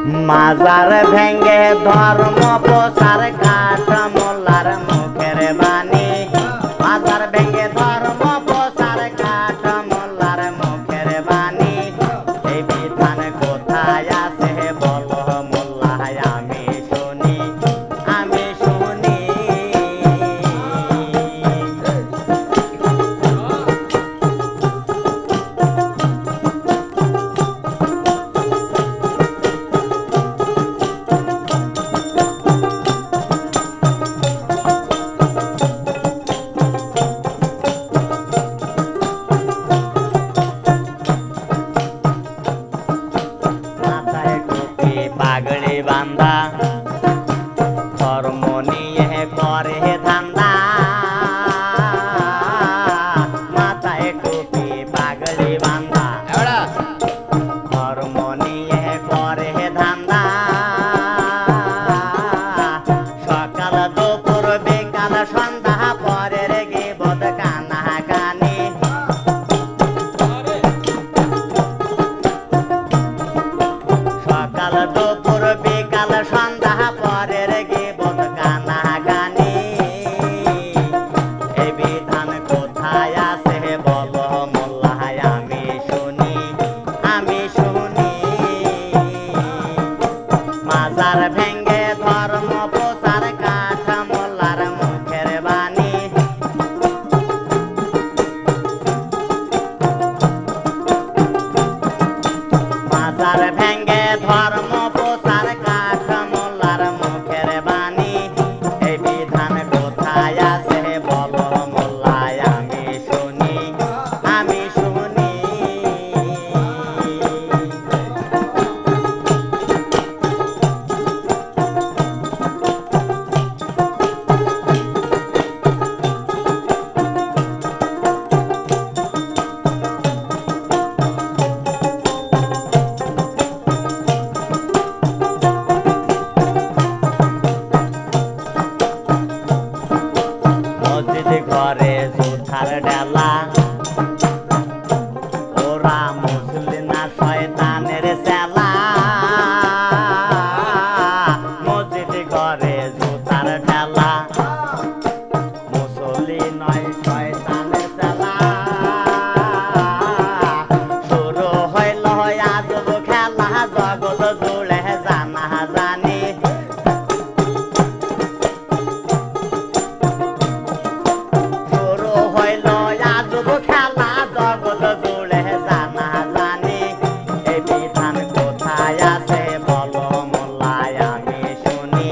মাজার ভেঙ্গে ধর্ম প্রচার কাঠ মোল্লার মুখের বাণী। মাজার ভেঙ্গে ধর্ম প্রচার কাঠ মোল্লার মুখের বাণী। এই বিধান কোথায় আছে বলো মোল্লা, আমি শুনি, আমি শুনি। মাথায় টুপি পাগড়ি বান্ধা, ধর্ম নিয়ে করে ধান্দা। মাথায় টুপি পাগড়ি বান্ধা, ধর্ম নিয়ে করে ধান্দা। সকাল দুপুর বিকাল সন্ধ্যা পরের গীবত কানা কানি। সকাল দুপুর বিকাল সন্ধ্যা পরের গীবত কানা কানি। এই বিধান কোথায় আছে বলো মোল্লা, আমি শুনি, আমি শুনি। মাজার ভেঙ্গে ধর্ম প্রচার কাঠ মোল্লার মুখের বাণী। মাজার ভেঙ্গে ধর্ম প্রচার কাঠ মোল্লার মুখের বাণী। এই বিধান কোথায় আছে বলো মোল্লা, আমি শুনি, আমি শুনি। মসজিদ ঘরে জুথার ডেলা, ওরা মুসলিম না শয়তানের চেলা। মসজিদ ঘরে জুথার ডেলা, মুসলিম নয় শয়তানের চেলা। শুরু হইল আজব খেলা, জগৎ জুড়ে জানা জানি। শুরু হইল আজব খেলা, জগৎ জুড়ে জানা জানি। এই বিধান কোথায় আছে বলো মোল্লা, আমি শুনি,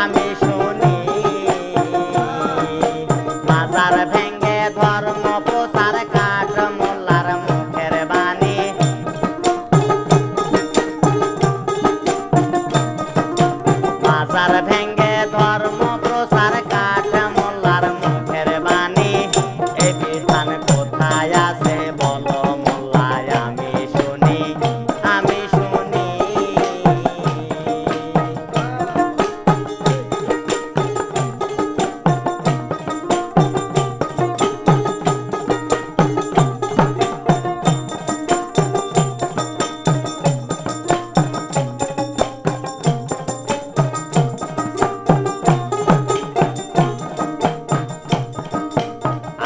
আমি শুনি। মাজার ভেঙ্গে ধর্ম প্রচার কাঠ মোল্লার মুখের বাণী। মাজার ভেঙ্গে ধর্ম প্রচার কাঠ মোল্লার মুখের বাণী। এই বিধান কোথায় আছে বলো মোল্লা, আমি শুনি, আমি শুনি।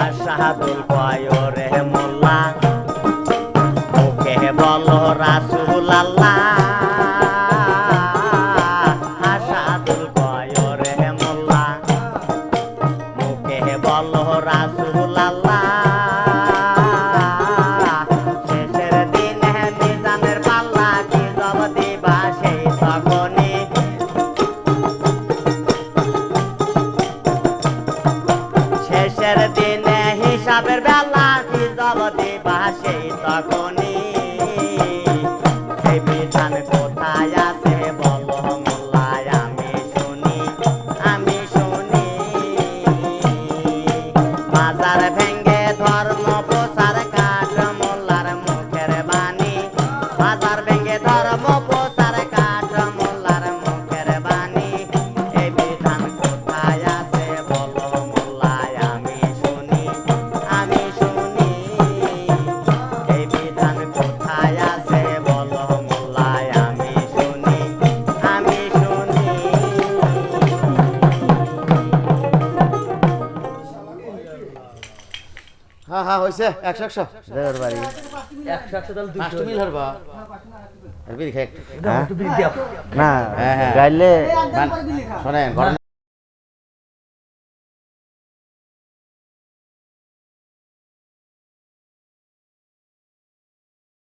আশহাদুল কয়রে মোল্লা, মুখে বলো রাসূল আল্লাহ। আশহাদুল কয়রে মোল্লা, মুখে বলো রাসূল আল্লাহ। শেষের দিনে মিজানের পাল্লা কি জব দিবা সেই তখনই। শেষের দিনে হিসাবের বেলা কি জব দিবা সেই তখনই। এই বিধান কোথায় আছে বলো মোল্লা, আমি শুনি, আমি শুনি। মাজার ভেঙ্গে ধর্ম প্রচার কাঠ মোল্লার মুখের বাণী। মাজার ভেঙ্গে ধর্ম প্রচার কাঠ মোল্লার মুখের বাণী। এই বিধান কোথায় আছে বলো মোল্লা, আমি শুনি, আমি শুনি। এই বিধান কোথায় আছে বলো মোল্লা, আমি শুনি। হ্যাঁ হ্যাঁ হয়েছে 100 দেওয়ার বাড়ি 100 তাহলে 5 মিল হারবা আর বিড়ি খাই একটু বিল দাও না হ্যাঁ, হ্যাঁ। গাইলে শোনেন